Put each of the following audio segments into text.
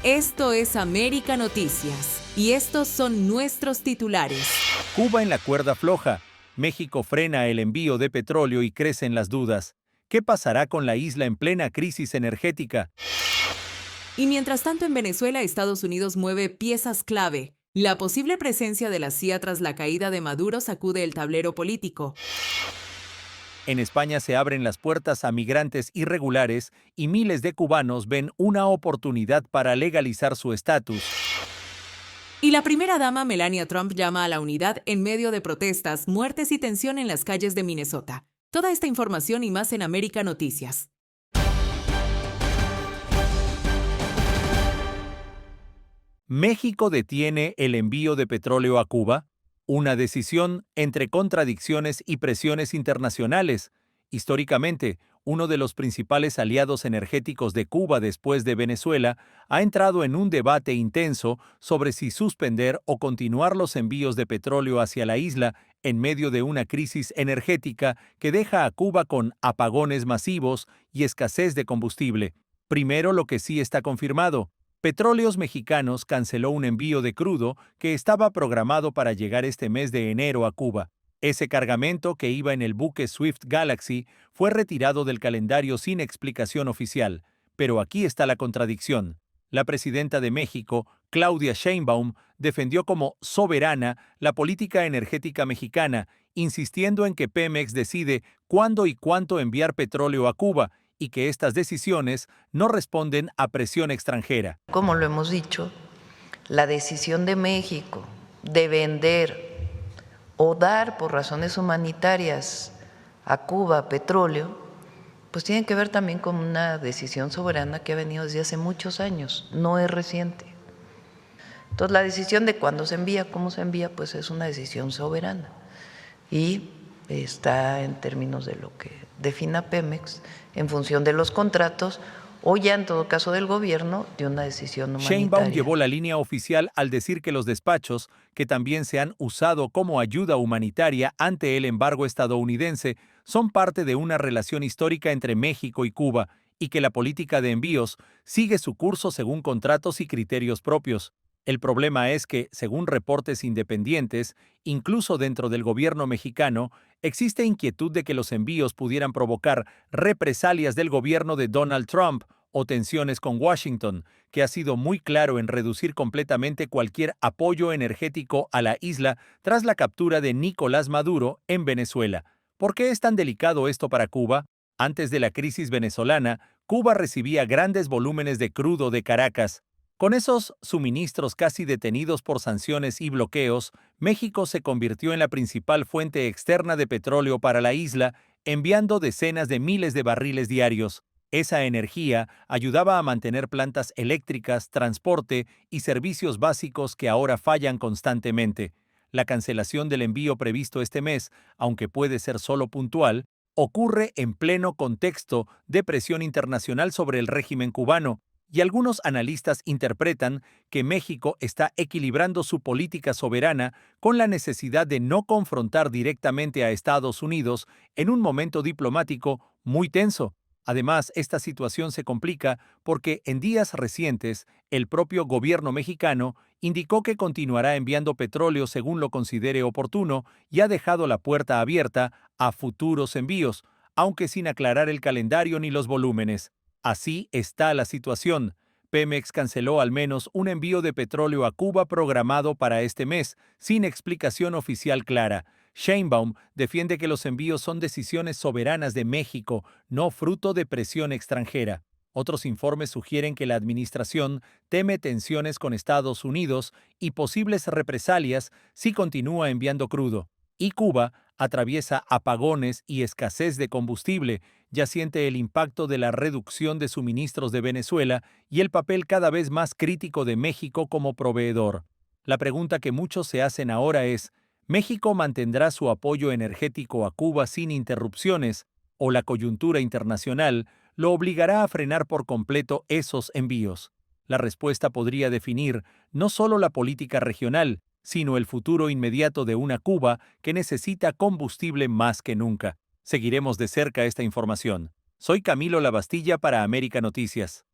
Esto es América Noticias y estos son nuestros titulares. Cuba en la cuerda floja. México frena el envío de petróleo y crecen las dudas. ¿Qué pasará con la isla en plena crisis energética? Y mientras tanto en Venezuela, Estados Unidos mueve piezas clave. La posible presencia de la CIA tras la caída de Maduro sacude el tablero político. En España se abren las puertas a migrantes irregulares y miles de cubanos ven una oportunidad para legalizar su estatus. Y la primera dama Melania Trump llama a la unidad en medio de protestas, muertes y tensión en las calles de Minnesota. Toda esta información y más en América Noticias. ¿México detiene el envío de petróleo a Cuba? Una decisión entre contradicciones y presiones internacionales. Históricamente, uno de los principales aliados energéticos de Cuba después de Venezuela ha entrado en un debate intenso sobre si suspender o continuar los envíos de petróleo hacia la isla en medio de una crisis energética que deja a Cuba con apagones masivos y escasez de combustible. Primero, lo que sí está confirmado. Petróleos Mexicanos canceló un envío de crudo que estaba programado para llegar este mes de enero a Cuba. Ese cargamento, que iba en el buque Swift Galaxy, fue retirado del calendario sin explicación oficial. Pero aquí está la contradicción. La presidenta de México, Claudia Sheinbaum, defendió como soberana la política energética mexicana, insistiendo en que Pemex decide cuándo y cuánto enviar petróleo a Cuba, y que estas decisiones no responden a presión extranjera. Como lo hemos dicho, la decisión de México de vender o dar por razones humanitarias a Cuba petróleo, pues tiene que ver también con una decisión soberana que ha venido desde hace muchos años, no es reciente. Entonces la decisión de cuándo se envía, cómo se envía, pues es una decisión soberana y está en términos de lo que defina Pemex en función de los contratos o ya en todo caso del gobierno de una decisión humanitaria. Sheinbaum llevó la línea oficial al decir que los despachos, que también se han usado como ayuda humanitaria ante el embargo estadounidense, son parte de una relación histórica entre México y Cuba y que la política de envíos sigue su curso según contratos y criterios propios. El problema es que, según reportes independientes, incluso dentro del gobierno mexicano, existe inquietud de que los envíos pudieran provocar represalias del gobierno de Donald Trump o tensiones con Washington, que ha sido muy claro en reducir completamente cualquier apoyo energético a la isla tras la captura de Nicolás Maduro en Venezuela. ¿Por qué es tan delicado esto para Cuba? Antes de la crisis venezolana, Cuba recibía grandes volúmenes de crudo de Caracas. Con esos suministros casi detenidos por sanciones y bloqueos, México se convirtió en la principal fuente externa de petróleo para la isla, enviando decenas de miles de barriles diarios. Esa energía ayudaba a mantener plantas eléctricas, transporte y servicios básicos que ahora fallan constantemente. La cancelación del envío previsto este mes, aunque puede ser solo puntual, ocurre en pleno contexto de presión internacional sobre el régimen cubano, y algunos analistas interpretan que México está equilibrando su política soberana con la necesidad de no confrontar directamente a Estados Unidos en un momento diplomático muy tenso. Además, esta situación se complica porque en días recientes el propio gobierno mexicano indicó que continuará enviando petróleo según lo considere oportuno y ha dejado la puerta abierta a futuros envíos, aunque sin aclarar el calendario ni los volúmenes. Así está la situación. Pemex canceló al menos un envío de petróleo a Cuba programado para este mes, sin explicación oficial clara. Sheinbaum defiende que los envíos son decisiones soberanas de México, no fruto de presión extranjera. Otros informes sugieren que la administración teme tensiones con Estados Unidos y posibles represalias si continúa enviando crudo. Y Cuba atraviesa apagones y escasez de combustible, ya siente el impacto de la reducción de suministros de Venezuela y el papel cada vez más crítico de México como proveedor. La pregunta que muchos se hacen ahora es, ¿México mantendrá su apoyo energético a Cuba sin interrupciones o la coyuntura internacional lo obligará a frenar por completo esos envíos? La respuesta podría definir no solo la política regional, sino el futuro inmediato de una Cuba que necesita combustible más que nunca. Seguiremos de cerca esta información. Soy Camilo Labastilla para América Noticias.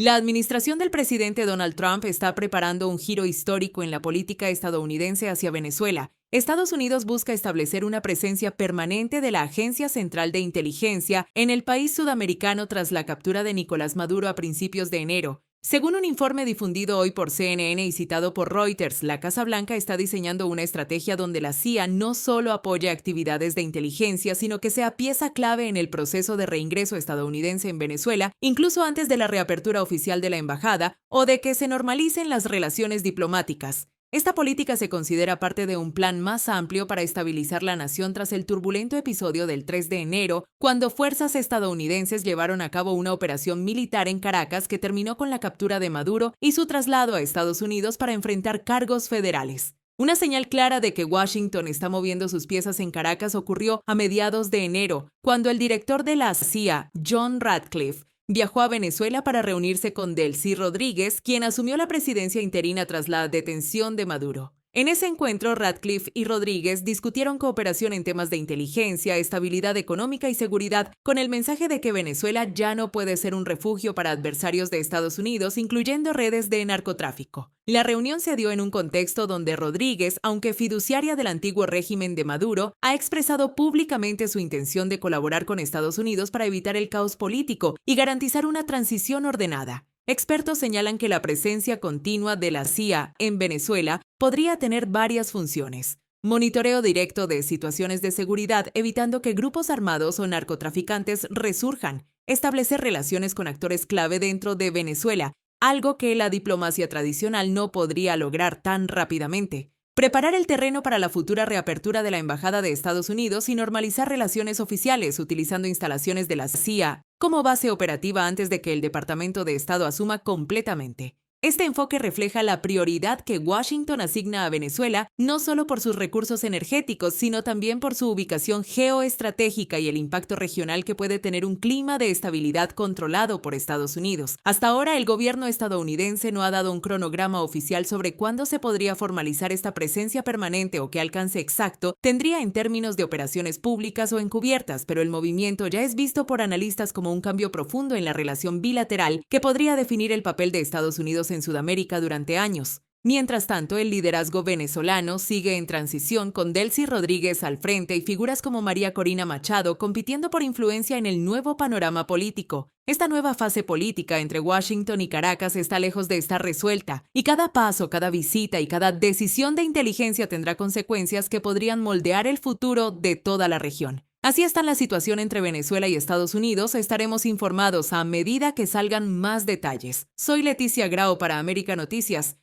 La administración del presidente Donald Trump está preparando un giro histórico en la política estadounidense hacia Venezuela. Estados Unidos busca establecer una presencia permanente de la Agencia Central de Inteligencia en el país sudamericano tras la captura de Nicolás Maduro a principios de enero. Según un informe difundido hoy por CNN y citado por Reuters, la Casa Blanca está diseñando una estrategia donde la CIA no solo apoya actividades de inteligencia, sino que sea pieza clave en el proceso de reingreso estadounidense en Venezuela, incluso antes de la reapertura oficial de la embajada o de que se normalicen las relaciones diplomáticas. Esta política se considera parte de un plan más amplio para estabilizar la nación tras el turbulento episodio del 3 de enero, cuando fuerzas estadounidenses llevaron a cabo una operación militar en Caracas que terminó con la captura de Maduro y su traslado a Estados Unidos para enfrentar cargos federales. Una señal clara de que Washington está moviendo sus piezas en Caracas ocurrió a mediados de enero, cuando el director de la CIA, John Ratcliffe, viajó a Venezuela para reunirse con Delcy Rodríguez, quien asumió la presidencia interina tras la detención de Maduro. En ese encuentro, Ratcliffe y Rodríguez discutieron cooperación en temas de inteligencia, estabilidad económica y seguridad, con el mensaje de que Venezuela ya no puede ser un refugio para adversarios de Estados Unidos, incluyendo redes de narcotráfico. La reunión se dio en un contexto donde Rodríguez, aunque fiduciaria del antiguo régimen de Maduro, ha expresado públicamente su intención de colaborar con Estados Unidos para evitar el caos político y garantizar una transición ordenada. Expertos señalan que la presencia continua de la CIA en Venezuela podría tener varias funciones. Monitoreo directo de situaciones de seguridad, evitando que grupos armados o narcotraficantes resurjan. Establecer relaciones con actores clave dentro de Venezuela, algo que la diplomacia tradicional no podría lograr tan rápidamente. Preparar el terreno para la futura reapertura de la Embajada de Estados Unidos y normalizar relaciones oficiales utilizando instalaciones de la CIA como base operativa antes de que el Departamento de Estado asuma completamente. Este enfoque refleja la prioridad que Washington asigna a Venezuela, no solo por sus recursos energéticos, sino también por su ubicación geoestratégica y el impacto regional que puede tener un clima de estabilidad controlado por Estados Unidos. Hasta ahora, el gobierno estadounidense no ha dado un cronograma oficial sobre cuándo se podría formalizar esta presencia permanente o qué alcance exacto tendría en términos de operaciones públicas o encubiertas, pero el movimiento ya es visto por analistas como un cambio profundo en la relación bilateral que podría definir el papel de Estados Unidos en Sudamérica durante años. Mientras tanto, el liderazgo venezolano sigue en transición con Delcy Rodríguez al frente y figuras como María Corina Machado compitiendo por influencia en el nuevo panorama político. Esta nueva fase política entre Washington y Caracas está lejos de estar resuelta, y cada paso, cada visita y cada decisión de inteligencia tendrá consecuencias que podrían moldear el futuro de toda la región. Así está la situación entre Venezuela y Estados Unidos. Estaremos informados a medida que salgan más detalles. Soy Leticia Grau para América Noticias.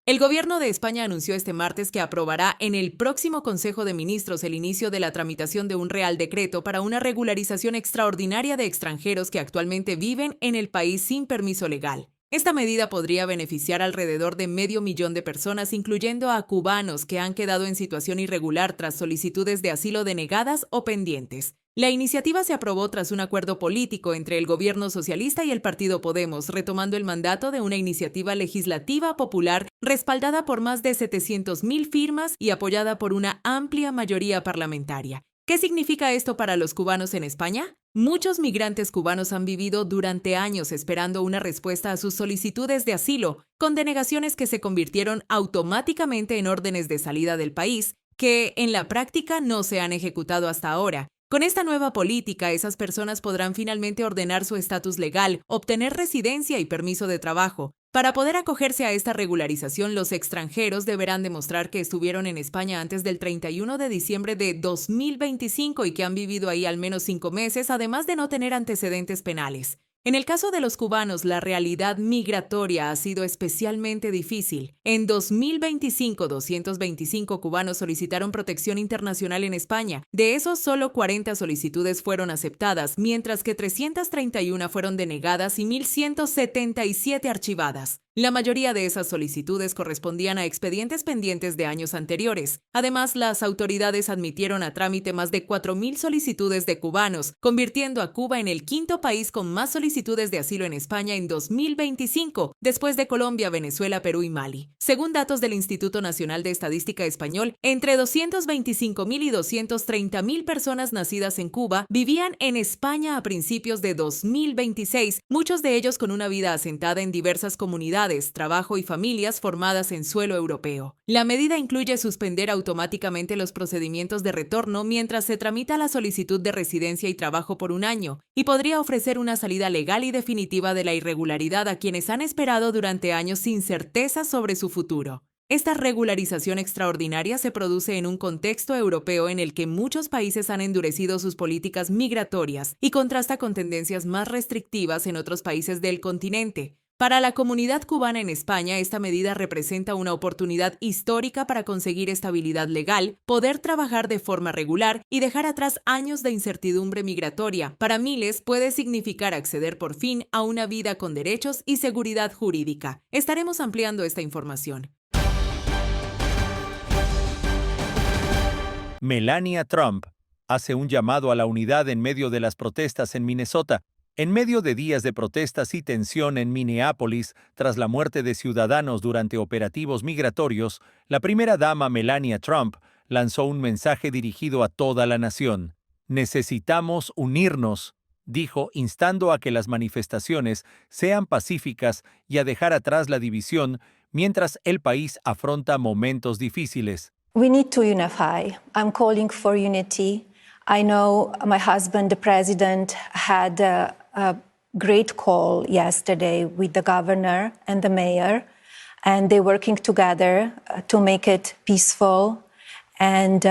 El gobierno de España anunció este martes que aprobará en el próximo Consejo de Ministros el inicio de la tramitación de un Real Decreto para una regularización extraordinaria de extranjeros que actualmente viven en el país sin permiso legal. Esta medida podría beneficiar alrededor de 500,000 de personas, incluyendo a cubanos que han quedado en situación irregular tras solicitudes de asilo denegadas o pendientes. La iniciativa se aprobó tras un acuerdo político entre el gobierno socialista y el partido Podemos, retomando el mandato de una iniciativa legislativa popular respaldada por más de 700,000 firmas y apoyada por una amplia mayoría parlamentaria. ¿Qué significa esto para los cubanos en España? Muchos migrantes cubanos han vivido durante años esperando una respuesta a sus solicitudes de asilo, con denegaciones que se convirtieron automáticamente en órdenes de salida del país, que en la práctica no se han ejecutado hasta ahora. Con esta nueva política, esas personas podrán finalmente ordenar su estatus legal, obtener residencia y permiso de trabajo. Para poder acogerse a esta regularización, los extranjeros deberán demostrar que estuvieron en España antes del 31 de diciembre de 2025 y que han vivido ahí al menos 5 meses, además de no tener antecedentes penales. En el caso de los cubanos, la realidad migratoria ha sido especialmente difícil. En 2025, 225 cubanos solicitaron protección internacional en España. De esos, solo 40 solicitudes fueron aceptadas, mientras que 331 fueron denegadas y 1,177 archivadas. La mayoría de esas solicitudes correspondían a expedientes pendientes de años anteriores. Además, las autoridades admitieron a trámite más de 4,000 solicitudes de cubanos, convirtiendo a Cuba en el quinto país con más solicitudes solicitudes de asilo en España en 2025, después de Colombia, Venezuela, Perú y Mali. Según datos del Instituto Nacional de Estadística Español, entre 225.000 y 230.000 personas nacidas en Cuba vivían en España a principios de 2026, muchos de ellos con una vida asentada en diversas comunidades, trabajo y familias formadas en suelo europeo. La medida incluye suspender automáticamente los procedimientos de retorno mientras se tramita la solicitud de residencia y trabajo por un año, y podría ofrecer una salida legal y definitiva de la irregularidad a quienes han esperado durante años sin certeza sobre su futuro. Esta regularización extraordinaria se produce en un contexto europeo en el que muchos países han endurecido sus políticas migratorias y contrasta con tendencias más restrictivas en otros países del continente. Para la comunidad cubana en España, esta medida representa una oportunidad histórica para conseguir estabilidad legal, poder trabajar de forma regular y dejar atrás años de incertidumbre migratoria. Para miles puede significar acceder por fin a una vida con derechos y seguridad jurídica. Estaremos ampliando esta información. Melania Trump hace un llamado a la unidad en medio de las protestas en Minnesota. En medio de días de protestas y tensión en Minneapolis tras la muerte de ciudadanos durante operativos migratorios, la primera dama Melania Trump lanzó un mensaje dirigido a toda la nación. Necesitamos unirnos, dijo, instando a que las manifestaciones sean pacíficas y a dejar atrás la división mientras el país afronta momentos difíciles. We need to unify. I'm calling for unity. I know my husband, the president, had a great call yesterday with the governor and the mayor, and they're working together to make it peaceful and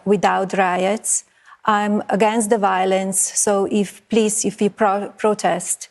without riots. I'm against the violence, so if you protest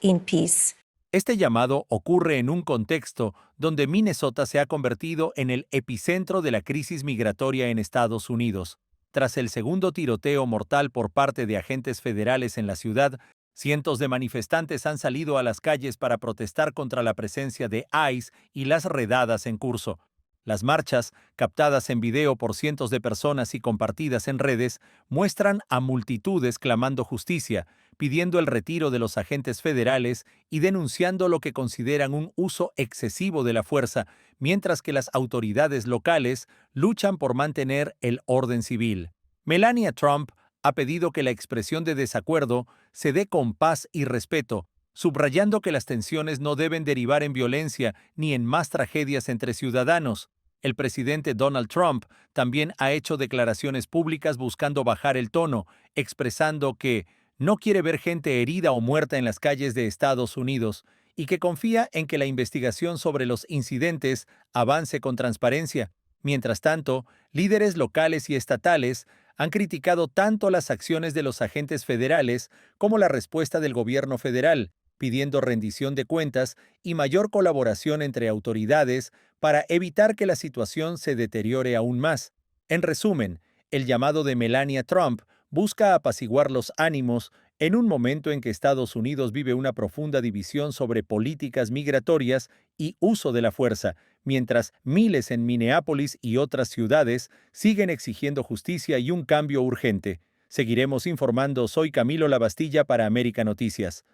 in peace. Este llamado ocurre en un contexto donde Minnesota se ha convertido en el epicentro de la crisis migratoria en Estados Unidos. Tras el segundo tiroteo mortal por parte de agentes federales en la ciudad, cientos de manifestantes han salido a las calles para protestar contra la presencia de ICE y las redadas en curso. Las marchas, captadas en video por cientos de personas y compartidas en redes, muestran a multitudes clamando justicia, pidiendo el retiro de los agentes federales y denunciando lo que consideran un uso excesivo de la fuerza, mientras que las autoridades locales luchan por mantener el orden civil. Melania Trump ha pedido que la expresión de desacuerdo se dé con paz y respeto, subrayando que las tensiones no deben derivar en violencia ni en más tragedias entre ciudadanos. El presidente Donald Trump también ha hecho declaraciones públicas buscando bajar el tono, expresando que no quiere ver gente herida o muerta en las calles de Estados Unidos y que confía en que la investigación sobre los incidentes avance con transparencia. Mientras tanto, líderes locales y estatales han criticado tanto las acciones de los agentes federales como la respuesta del gobierno federal, pidiendo rendición de cuentas y mayor colaboración entre autoridades para evitar que la situación se deteriore aún más. En resumen, el llamado de Melania Trump busca apaciguar los ánimos en un momento en que Estados Unidos vive una profunda división sobre políticas migratorias y uso de la fuerza, mientras miles en Minneapolis y otras ciudades siguen exigiendo justicia y un cambio urgente. Seguiremos informando. Soy Camilo Lavastilla para América Noticias.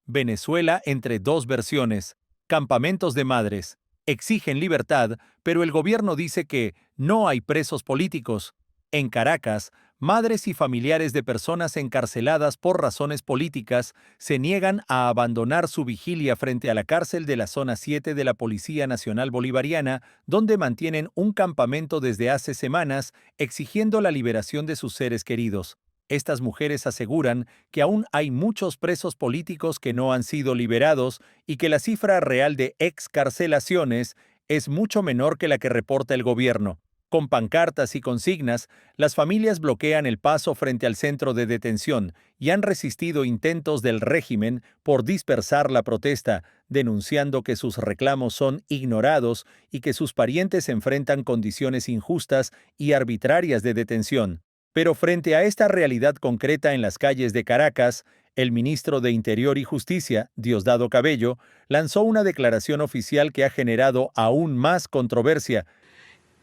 Venezuela entre dos versiones. Campamentos de madres. Exigen libertad, pero el gobierno dice que no hay presos políticos. En Caracas, madres y familiares de personas encarceladas por razones políticas se niegan a abandonar su vigilia frente a la cárcel de la Zona 7 de la Policía Nacional Bolivariana, donde mantienen un campamento desde hace semanas exigiendo la liberación de sus seres queridos. Estas mujeres aseguran que aún hay muchos presos políticos que no han sido liberados y que la cifra real de excarcelaciones es mucho menor que la que reporta el gobierno. Con pancartas y consignas, las familias bloquean el paso frente al centro de detención y han resistido intentos del régimen por dispersar la protesta, denunciando que sus reclamos son ignorados y que sus parientes enfrentan condiciones injustas y arbitrarias de detención. Pero frente a esta realidad concreta en las calles de Caracas, el ministro de Interior y Justicia, Diosdado Cabello, lanzó una declaración oficial que ha generado aún más controversia.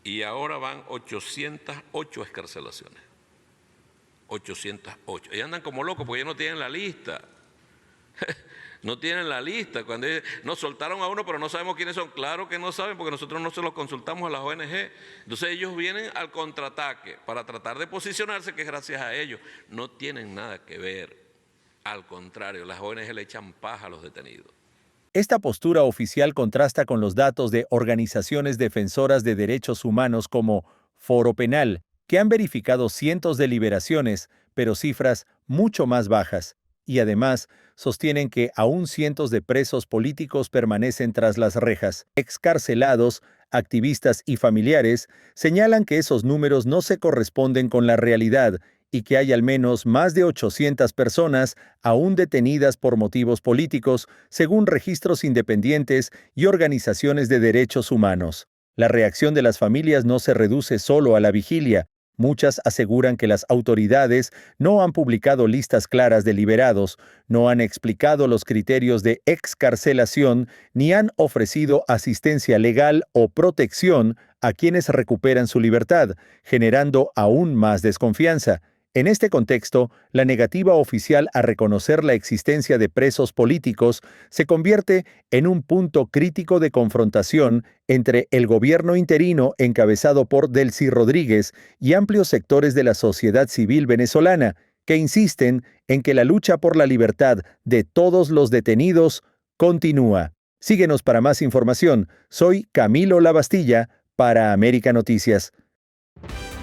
y ahora van 808 excarcelaciones. 808. Y andan como locos porque ya no tienen la lista. No tienen la lista. Cuando nos soltaron a uno, pero no sabemos quiénes son. Claro que no saben porque nosotros no se los consultamos a las ONG. Entonces ellos vienen al contraataque para tratar de posicionarse, que es gracias a ellos. No tienen nada que ver. Al contrario, las ONG le echan paja a los detenidos. Esta postura oficial contrasta con los datos de organizaciones defensoras de derechos humanos como Foro Penal, que han verificado cientos de liberaciones, pero cifras mucho más bajas, y además sostienen que aún cientos de presos políticos permanecen tras las rejas. Excarcelados, activistas y familiares señalan que esos números no se corresponden con la realidad y que hay al menos más de 800 personas aún detenidas por motivos políticos, según registros independientes y organizaciones de derechos humanos. La reacción de las familias no se reduce solo a la vigilia. Muchas aseguran que las autoridades no han publicado listas claras de liberados, no han explicado los criterios de excarcelación, ni han ofrecido asistencia legal o protección a quienes recuperan su libertad, generando aún más desconfianza. En este contexto, la negativa oficial a reconocer la existencia de presos políticos se convierte en un punto crítico de confrontación entre el gobierno interino encabezado por Delcy Rodríguez y amplios sectores de la sociedad civil venezolana, que insisten en que la lucha por la libertad de todos los detenidos continúa. Síguenos para más información. Soy Camilo Lavastilla para América Noticias.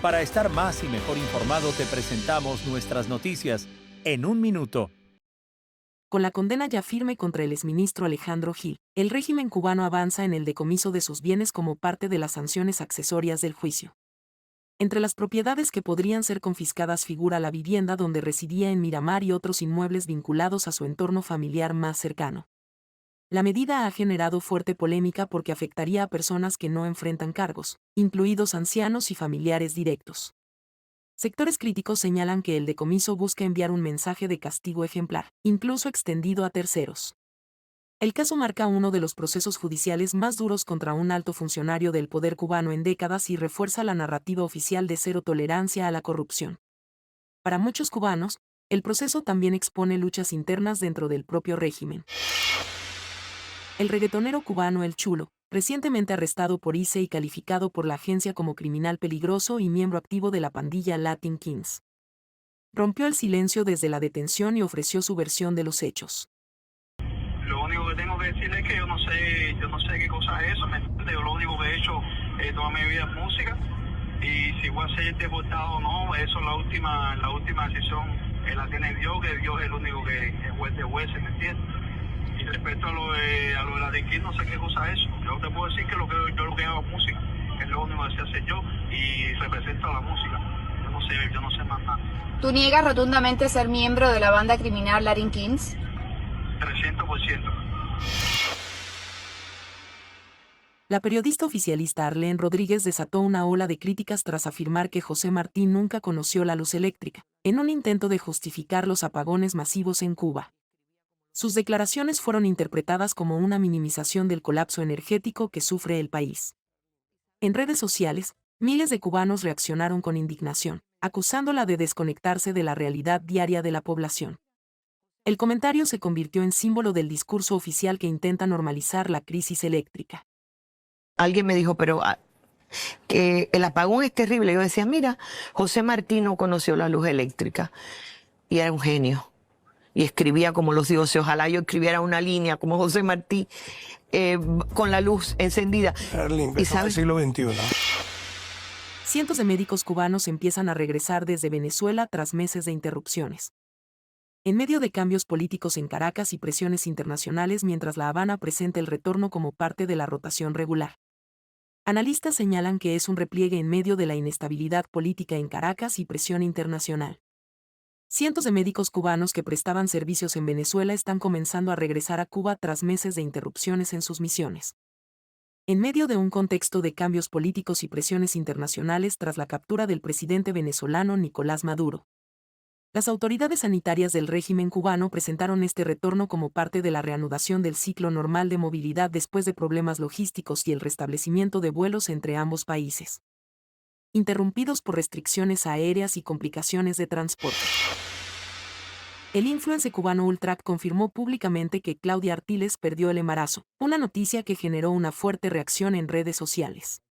Para estar más y mejor informado, te presentamos nuestras noticias en un minuto. Con la condena ya firme contra el exministro Alejandro Gil, el régimen cubano avanza en el decomiso de sus bienes como parte de las sanciones accesorias del juicio. Entre las propiedades que podrían ser confiscadas figura la vivienda donde residía en Miramar y otros inmuebles vinculados a su entorno familiar más cercano. La medida ha generado fuerte polémica porque afectaría a personas que no enfrentan cargos, incluidos ancianos y familiares directos. Sectores críticos señalan que el decomiso busca enviar un mensaje de castigo ejemplar, incluso extendido a terceros. El caso marca uno de los procesos judiciales más duros contra un alto funcionario del poder cubano en décadas y refuerza la narrativa oficial de cero tolerancia a la corrupción. Para muchos cubanos, el proceso también expone luchas internas dentro del propio régimen. El reggaetonero cubano El Chulo, recientemente arrestado por ICE y calificado por la agencia como criminal peligroso y miembro activo de la pandilla Latin Kings, rompió el silencio desde la detención y ofreció su versión de los hechos. Lo único que tengo que decirle es que yo no sé qué cosa es eso, ¿me entiende? Yo lo único que he hecho toda mi vida es música, y si voy a ser deportado o no, eso es la última decisión, la tiene Dios, que Dios es el único que es juez de jueces, ¿me entiendes? Y respecto a lo de la Dinkin, no sé qué cosa es eso. Yo te puedo decir que yo lo que hago es música, que es lo único que sé hacer yo, y represento a la música. Yo no sé más nada. ¿Tú niegas rotundamente ser miembro de la banda criminal Latin Kings? 300%. La periodista oficialista Arlene Rodríguez desató una ola de críticas tras afirmar que José Martí nunca conoció la luz eléctrica, en un intento de justificar los apagones masivos en Cuba. Sus declaraciones fueron interpretadas como una minimización del colapso energético que sufre el país. En redes sociales, miles de cubanos reaccionaron con indignación, acusándola de desconectarse de la realidad diaria de la población. El comentario se convirtió en símbolo del discurso oficial que intenta normalizar la crisis eléctrica. Alguien me dijo, pero que el apagón es terrible. Yo decía, mira, José Martí no conoció la luz eléctrica y era un genio. Y escribía como los dioses. Ojalá yo escribiera una línea como José Martí con la luz encendida. ¿Y sabes? Siglo XXI. Cientos de médicos cubanos empiezan a regresar desde Venezuela tras meses de interrupciones. En medio de cambios políticos en Caracas y presiones internacionales mientras La Habana presenta el retorno como parte de la rotación regular. Analistas señalan que es un repliegue en medio de la inestabilidad política en Caracas y presión internacional. Cientos de médicos cubanos que prestaban servicios en Venezuela están comenzando a regresar a Cuba tras meses de interrupciones en sus misiones. En medio de un contexto de cambios políticos y presiones internacionales tras la captura del presidente venezolano Nicolás Maduro. Las autoridades sanitarias del régimen cubano presentaron este retorno como parte de la reanudación del ciclo normal de movilidad después de problemas logísticos y el restablecimiento de vuelos entre ambos países, interrumpidos por restricciones aéreas y complicaciones de transporte. El influencer cubano Ultrac confirmó públicamente que Claudia Artiles perdió el embarazo, una noticia que generó una fuerte reacción en redes sociales.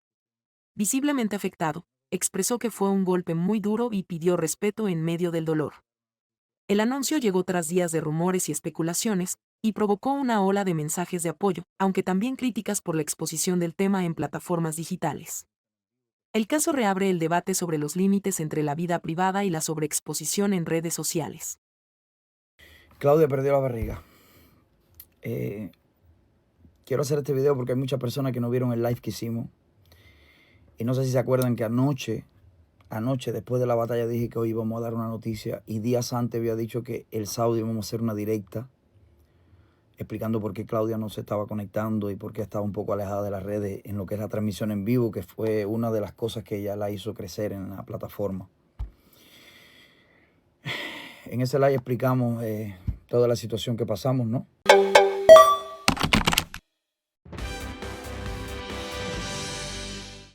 Visiblemente afectado, expresó que fue un golpe muy duro y pidió respeto en medio del dolor. El anuncio llegó tras días de rumores y especulaciones, y provocó una ola de mensajes de apoyo, aunque también críticas por la exposición del tema en plataformas digitales. El caso reabre el debate sobre los límites entre la vida privada y la sobreexposición en redes sociales. Claudia perdió la barriga. Quiero hacer este video porque hay muchas personas que no vieron el live que hicimos. Y no sé si se acuerdan que anoche, después de la batalla, dije que hoy íbamos a dar una noticia. Y días antes había dicho que el sábado íbamos a hacer una directa explicando por qué Claudia no se estaba conectando y por qué estaba un poco alejada de las redes en lo que es la transmisión en vivo, que fue una de las cosas que ella la hizo crecer en la plataforma. En ese live explicamos toda la situación que pasamos, ¿no?